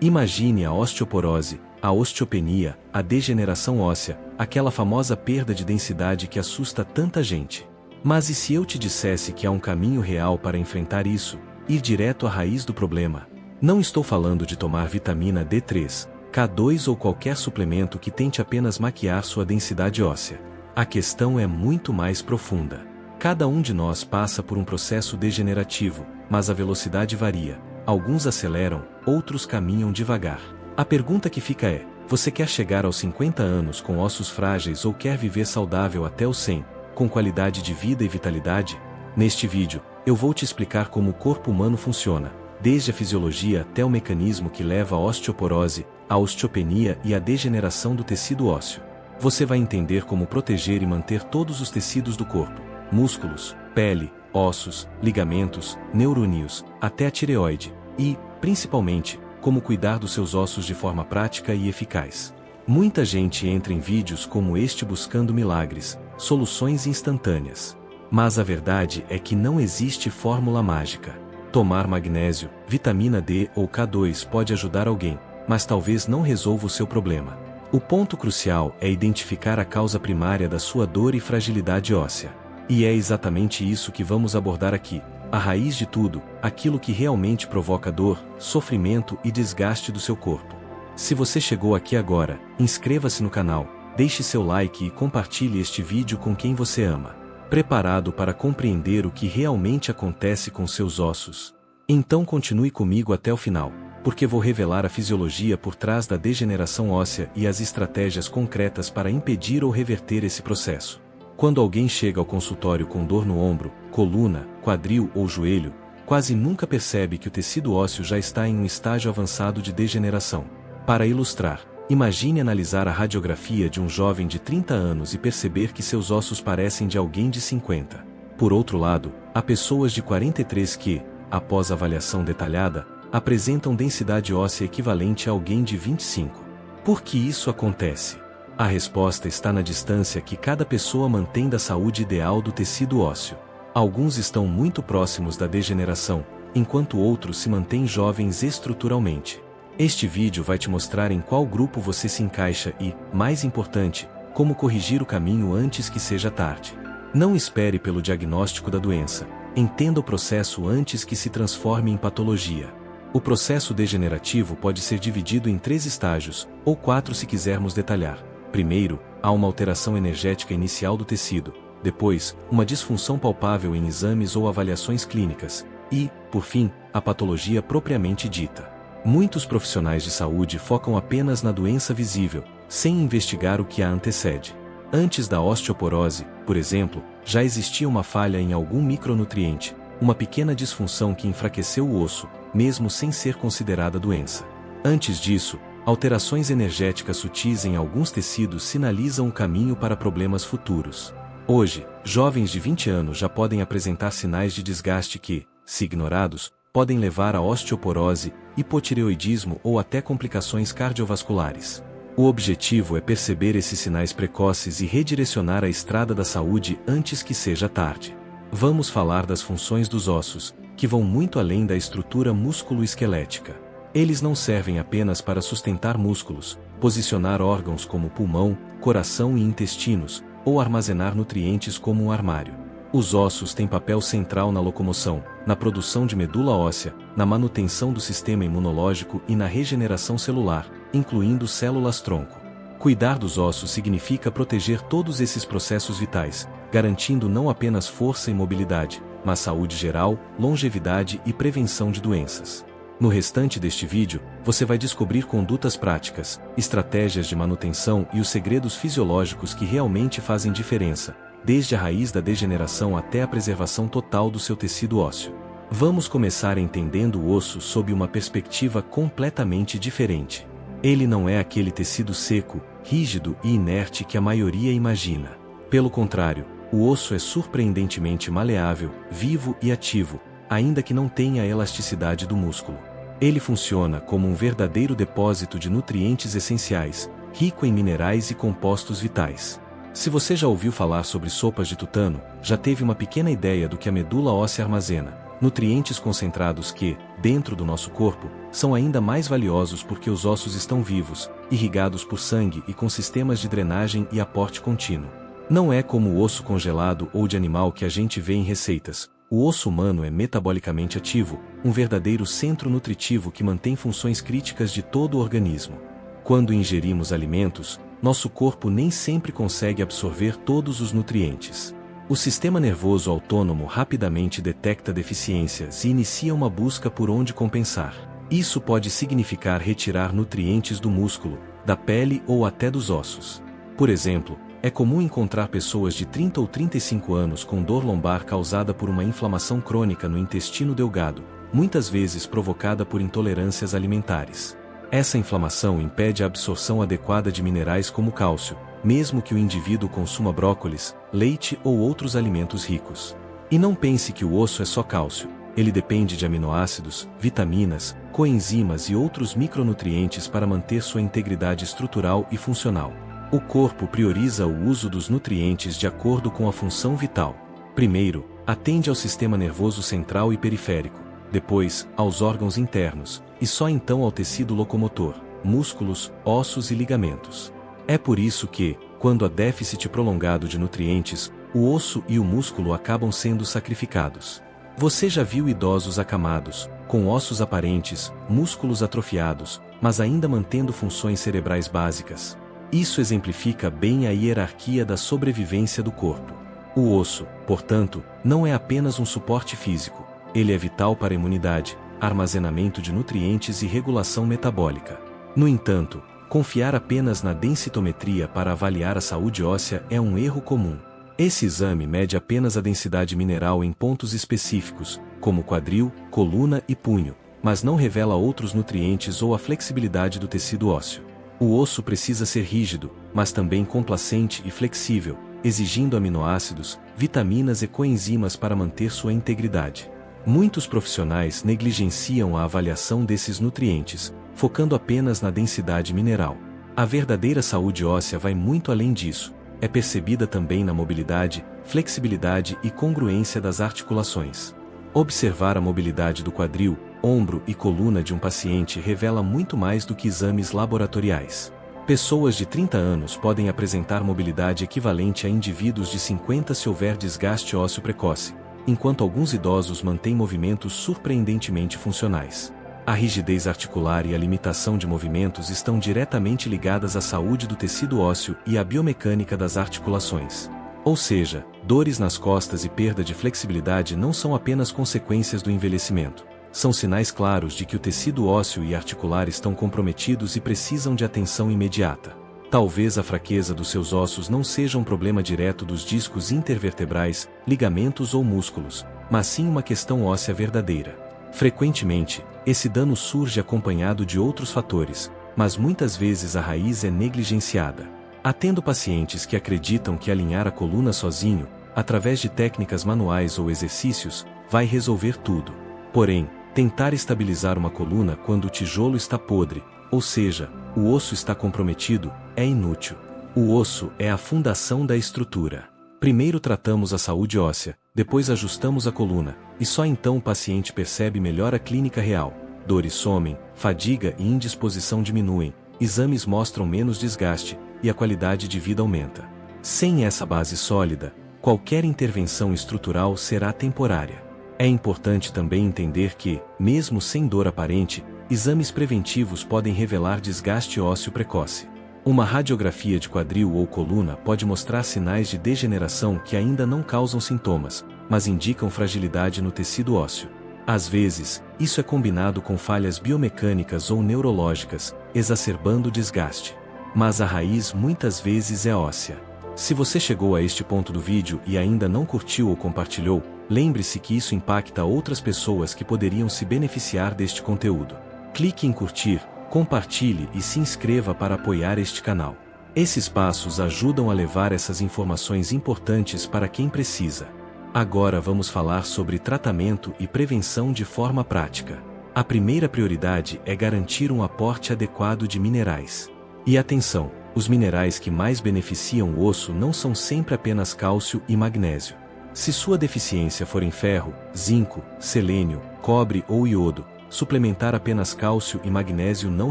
Imagine a osteoporose, a osteopenia, a degeneração óssea, aquela famosa perda de densidade que assusta tanta gente. Mas e se eu te dissesse que há um caminho real para enfrentar isso, ir direto à raiz do problema? Não estou falando de tomar vitamina D3, K2 ou qualquer suplemento que tente apenas maquiar sua densidade óssea. A questão é muito mais profunda. Cada um de nós passa por um processo degenerativo, mas a velocidade varia. Alguns aceleram, outros caminham devagar. A pergunta que fica é: você quer chegar aos 50 anos com ossos frágeis ou quer viver saudável até os 100, com qualidade de vida e vitalidade? Neste vídeo, eu vou te explicar como o corpo humano funciona, desde a fisiologia até o mecanismo que leva à osteoporose, à osteopenia e à degeneração do tecido ósseo. Você vai entender como proteger e manter todos os tecidos do corpo: músculos, pele, ossos, ligamentos, neurônios, até a tireoide, e, principalmente, como cuidar dos seus ossos de forma prática e eficaz. Muita gente entra em vídeos como este buscando milagres, soluções instantâneas. Mas a verdade é que não existe fórmula mágica. Tomar magnésio, vitamina D ou K2 pode ajudar alguém, mas talvez não resolva o seu problema. O ponto crucial é identificar a causa primária da sua dor e fragilidade óssea. E é exatamente isso que vamos abordar aqui, a raiz de tudo, aquilo que realmente provoca dor, sofrimento e desgaste do seu corpo. Se você chegou aqui agora, inscreva-se no canal, deixe seu like e compartilhe este vídeo com quem você ama. Preparado para compreender o que realmente acontece com seus ossos? Então continue comigo até o final, porque vou revelar a fisiologia por trás da degeneração óssea e as estratégias concretas para impedir ou reverter esse processo. Quando alguém chega ao consultório com dor no ombro, coluna, quadril ou joelho, quase nunca percebe que o tecido ósseo já está em um estágio avançado de degeneração. Para ilustrar, imagine analisar a radiografia de um jovem de 30 anos e perceber que seus ossos parecem de alguém de 50. Por outro lado, há pessoas de 43 que, após avaliação detalhada, apresentam densidade óssea equivalente a alguém de 25. Por que isso acontece? A resposta está na distância que cada pessoa mantém da saúde ideal do tecido ósseo. Alguns estão muito próximos da degeneração, enquanto outros se mantêm jovens estruturalmente. Este vídeo vai te mostrar em qual grupo você se encaixa e, mais importante, como corrigir o caminho antes que seja tarde. Não espere pelo diagnóstico da doença. Entenda o processo antes que se transforme em patologia. O processo degenerativo pode ser dividido em 3 estágios, ou 4 se quisermos detalhar. Primeiro, há uma alteração energética inicial do tecido. Depois, uma disfunção palpável em exames ou avaliações clínicas. E, por fim, a patologia propriamente dita. Muitos profissionais de saúde focam apenas na doença visível, sem investigar o que a antecede. Antes da osteoporose, por exemplo, já existia uma falha em algum micronutriente, uma pequena disfunção que enfraqueceu o osso, mesmo sem ser considerada doença. Antes disso, alterações energéticas sutis em alguns tecidos sinalizam o caminho para problemas futuros. Hoje, jovens de 20 anos já podem apresentar sinais de desgaste que, se ignorados, podem levar a osteoporose, hipotireoidismo ou até complicações cardiovasculares. O objetivo é perceber esses sinais precoces e redirecionar a estrada da saúde antes que seja tarde. Vamos falar das funções dos ossos, que vão muito além da estrutura músculo-esquelética. Eles não servem apenas para sustentar músculos, posicionar órgãos como pulmão, coração e intestinos, ou armazenar nutrientes como um armário. Os ossos têm papel central na locomoção, na produção de medula óssea, na manutenção do sistema imunológico e na regeneração celular, incluindo células-tronco. Cuidar dos ossos significa proteger todos esses processos vitais, garantindo não apenas força e mobilidade, mas saúde geral, longevidade e prevenção de doenças. No restante deste vídeo, você vai descobrir condutas práticas, estratégias de manutenção e os segredos fisiológicos que realmente fazem diferença, desde a raiz da degeneração até a preservação total do seu tecido ósseo. Vamos começar entendendo o osso sob uma perspectiva completamente diferente. Ele não é aquele tecido seco, rígido e inerte que a maioria imagina. Pelo contrário, o osso é surpreendentemente maleável, vivo e ativo, ainda que não tenha a elasticidade do músculo. Ele funciona como um verdadeiro depósito de nutrientes essenciais, rico em minerais e compostos vitais. Se você já ouviu falar sobre sopas de tutano, já teve uma pequena ideia do que a medula óssea armazena, nutrientes concentrados que, dentro do nosso corpo, são ainda mais valiosos porque os ossos estão vivos, irrigados por sangue e com sistemas de drenagem e aporte contínuo. Não é como o osso congelado ou de animal que a gente vê em receitas. O osso humano é metabolicamente ativo, um verdadeiro centro nutritivo que mantém funções críticas de todo o organismo. Quando ingerimos alimentos, nosso corpo nem sempre consegue absorver todos os nutrientes. O sistema nervoso autônomo rapidamente detecta deficiências e inicia uma busca por onde compensar. Isso pode significar retirar nutrientes do músculo, da pele ou até dos ossos. Por exemplo, é comum encontrar pessoas de 30 ou 35 anos com dor lombar causada por uma inflamação crônica no intestino delgado, muitas vezes provocada por intolerâncias alimentares. Essa inflamação impede a absorção adequada de minerais como cálcio, mesmo que o indivíduo consuma brócolis, leite ou outros alimentos ricos. E não pense que o osso é só cálcio, ele depende de aminoácidos, vitaminas, coenzimas e outros micronutrientes para manter sua integridade estrutural e funcional. O corpo prioriza o uso dos nutrientes de acordo com a função vital. Primeiro, atende ao sistema nervoso central e periférico, depois, aos órgãos internos, e só então ao tecido locomotor, músculos, ossos e ligamentos. É por isso que, quando há déficit prolongado de nutrientes, o osso e o músculo acabam sendo sacrificados. Você já viu idosos acamados, com ossos aparentes, músculos atrofiados, mas ainda mantendo funções cerebrais básicas? Isso exemplifica bem a hierarquia da sobrevivência do corpo. O osso, portanto, não é apenas um suporte físico, ele é vital para a imunidade, armazenamento de nutrientes e regulação metabólica. No entanto, confiar apenas na densitometria para avaliar a saúde óssea é um erro comum. Esse exame mede apenas a densidade mineral em pontos específicos, como quadril, coluna e punho, mas não revela outros nutrientes ou a flexibilidade do tecido ósseo. O osso precisa ser rígido, mas também complacente e flexível, exigindo aminoácidos, vitaminas e coenzimas para manter sua integridade. Muitos profissionais negligenciam a avaliação desses nutrientes, focando apenas na densidade mineral. A verdadeira saúde óssea vai muito além disso, é percebida também na mobilidade, flexibilidade e congruência das articulações. Observar a mobilidade do quadril, ombro e coluna de um paciente revela muito mais do que exames laboratoriais. Pessoas de 30 anos podem apresentar mobilidade equivalente a indivíduos de 50 se houver desgaste ósseo precoce, enquanto alguns idosos mantêm movimentos surpreendentemente funcionais. A rigidez articular e a limitação de movimentos estão diretamente ligadas à saúde do tecido ósseo e à biomecânica das articulações. Ou seja, dores nas costas e perda de flexibilidade não são apenas consequências do envelhecimento. São sinais claros de que o tecido ósseo e articular estão comprometidos e precisam de atenção imediata. Talvez a fraqueza dos seus ossos não seja um problema direto dos discos intervertebrais, ligamentos ou músculos, mas sim uma questão óssea verdadeira. Frequentemente, esse dano surge acompanhado de outros fatores, mas muitas vezes a raiz é negligenciada. Atendo pacientes que acreditam que alinhar a coluna sozinho, através de técnicas manuais ou exercícios, vai resolver tudo. Porém, tentar estabilizar uma coluna quando o tijolo está podre, ou seja, o osso está comprometido, é inútil. O osso é a fundação da estrutura. Primeiro tratamos a saúde óssea, depois ajustamos a coluna, e só então o paciente percebe melhor a clínica real. Dores somem, fadiga e indisposição diminuem, exames mostram menos desgaste, e a qualidade de vida aumenta. Sem essa base sólida, qualquer intervenção estrutural será temporária. É importante também entender que, mesmo sem dor aparente, exames preventivos podem revelar desgaste ósseo precoce. Uma radiografia de quadril ou coluna pode mostrar sinais de degeneração que ainda não causam sintomas, mas indicam fragilidade no tecido ósseo. Às vezes, isso é combinado com falhas biomecânicas ou neurológicas, exacerbando o desgaste. Mas a raiz muitas vezes é óssea. Se você chegou a este ponto do vídeo e ainda não curtiu ou compartilhou, lembre-se que isso impacta outras pessoas que poderiam se beneficiar deste conteúdo. Clique em curtir, compartilhe e se inscreva para apoiar este canal. Esses passos ajudam a levar essas informações importantes para quem precisa. Agora vamos falar sobre tratamento e prevenção de forma prática. A primeira prioridade é garantir um aporte adequado de minerais. E atenção, os minerais que mais beneficiam o osso não são sempre apenas cálcio e magnésio. Se sua deficiência for em ferro, zinco, selênio, cobre ou iodo, suplementar apenas cálcio e magnésio não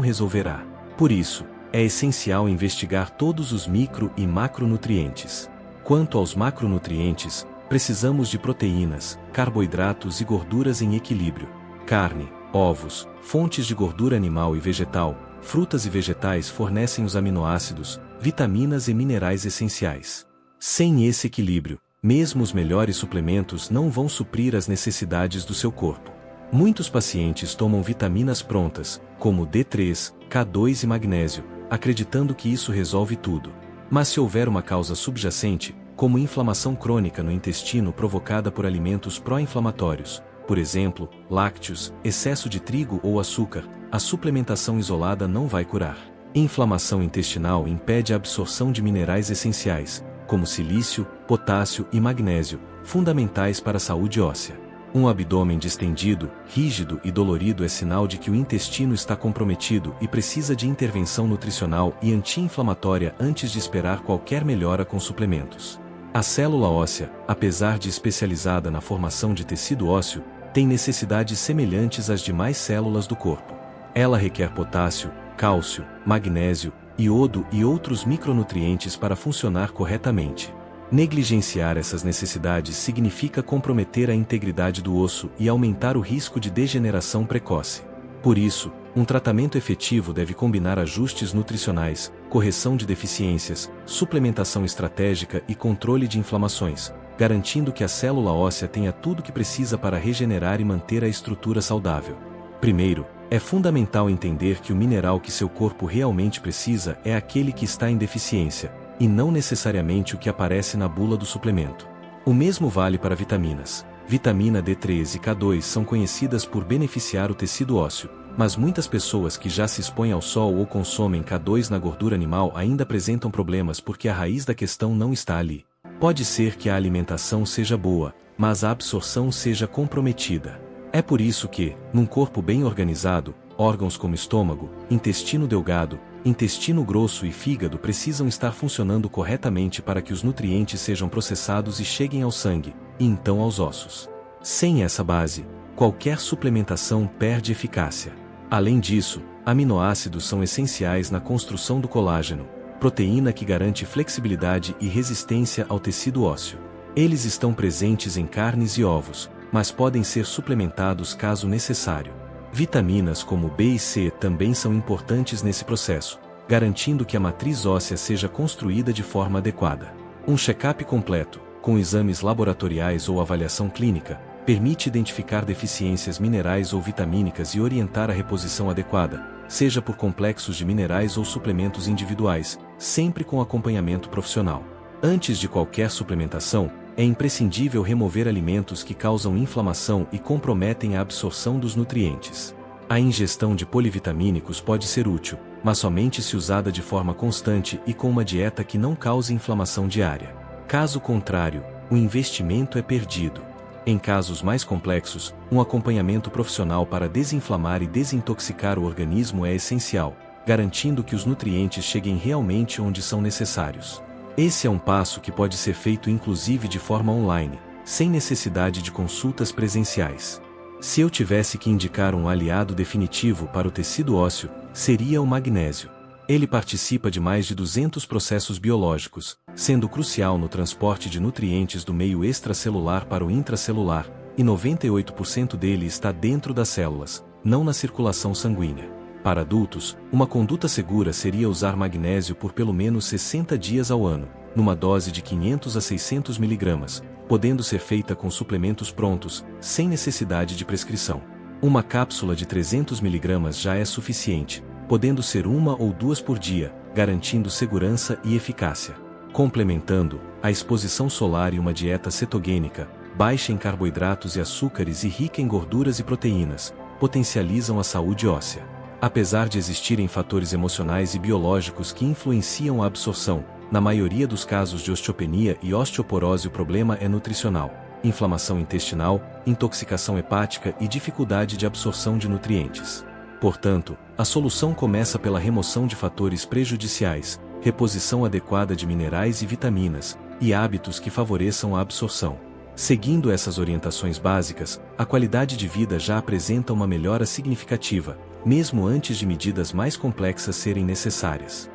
resolverá. Por isso, é essencial investigar todos os micro e macronutrientes. Quanto aos macronutrientes, precisamos de proteínas, carboidratos e gorduras em equilíbrio. Carne, ovos, fontes de gordura animal e vegetal, frutas e vegetais fornecem os aminoácidos, vitaminas e minerais essenciais. Sem esse equilíbrio, mesmo os melhores suplementos não vão suprir as necessidades do seu corpo. Muitos pacientes tomam vitaminas prontas, como D3, K2 e magnésio, acreditando que isso resolve tudo. Mas se houver uma causa subjacente, como inflamação crônica no intestino provocada por alimentos pró-inflamatórios, por exemplo, lácteos, excesso de trigo ou açúcar, a suplementação isolada não vai curar. Inflamação intestinal impede a absorção de minerais essenciais, como silício, potássio e magnésio, fundamentais para a saúde óssea. Um abdômen distendido, rígido e dolorido é sinal de que o intestino está comprometido e precisa de intervenção nutricional e anti-inflamatória antes de esperar qualquer melhora com suplementos. A célula óssea, apesar de especializada na formação de tecido ósseo, tem necessidades semelhantes às demais células do corpo. Ela requer potássio, cálcio, magnésio, iodo e outros micronutrientes para funcionar corretamente. Negligenciar essas necessidades significa comprometer a integridade do osso e aumentar o risco de degeneração precoce. Por isso, um tratamento efetivo deve combinar ajustes nutricionais, correção de deficiências, suplementação estratégica e controle de inflamações, garantindo que a célula óssea tenha tudo o que precisa para regenerar e manter a estrutura saudável. Primeiro, é fundamental entender que o mineral que seu corpo realmente precisa é aquele que está em deficiência, e não necessariamente o que aparece na bula do suplemento. O mesmo vale para vitaminas. Vitamina D3 e K2 são conhecidas por beneficiar o tecido ósseo, mas muitas pessoas que já se expõem ao sol ou consomem K2 na gordura animal ainda apresentam problemas porque a raiz da questão não está ali. Pode ser que a alimentação seja boa, mas a absorção seja comprometida. É por isso que, num corpo bem organizado, órgãos como estômago, intestino delgado, intestino grosso e fígado precisam estar funcionando corretamente para que os nutrientes sejam processados e cheguem ao sangue, e então aos ossos. Sem essa base, qualquer suplementação perde eficácia. Além disso, aminoácidos são essenciais na construção do colágeno, proteína que garante flexibilidade e resistência ao tecido ósseo. Eles estão presentes em carnes e ovos, mas podem ser suplementados caso necessário. Vitaminas como B e C também são importantes nesse processo, garantindo que a matriz óssea seja construída de forma adequada. Um check-up completo, com exames laboratoriais ou avaliação clínica, permite identificar deficiências minerais ou vitamínicas e orientar a reposição adequada, seja por complexos de minerais ou suplementos individuais, sempre com acompanhamento profissional. Antes de qualquer suplementação, é imprescindível remover alimentos que causam inflamação e comprometem a absorção dos nutrientes. A ingestão de polivitamínicos pode ser útil, mas somente se usada de forma constante e com uma dieta que não cause inflamação diária. Caso contrário, o investimento é perdido. Em casos mais complexos, um acompanhamento profissional para desinflamar e desintoxicar o organismo é essencial, garantindo que os nutrientes cheguem realmente onde são necessários. Esse é um passo que pode ser feito inclusive de forma online, sem necessidade de consultas presenciais. Se eu tivesse que indicar um aliado definitivo para o tecido ósseo, seria o magnésio. Ele participa de mais de 200 processos biológicos, sendo crucial no transporte de nutrientes do meio extracelular para o intracelular, e 98% dele está dentro das células, não na circulação sanguínea. Para adultos, uma conduta segura seria usar magnésio por pelo menos 60 dias ao ano, numa dose de 500 a 600 mg, podendo ser feita com suplementos prontos, sem necessidade de prescrição. Uma cápsula de 300 mg já é suficiente, podendo ser uma ou duas por dia, garantindo segurança e eficácia. Complementando, a exposição solar e uma dieta cetogênica, baixa em carboidratos e açúcares e rica em gorduras e proteínas, potencializam a saúde óssea. Apesar de existirem fatores emocionais e biológicos que influenciam a absorção, na maioria dos casos de osteopenia e osteoporose o problema é nutricional, inflamação intestinal, intoxicação hepática e dificuldade de absorção de nutrientes. Portanto, a solução começa pela remoção de fatores prejudiciais, reposição adequada de minerais e vitaminas, e hábitos que favoreçam a absorção. Seguindo essas orientações básicas, a qualidade de vida já apresenta uma melhora significativa, mesmo antes de medidas mais complexas serem necessárias.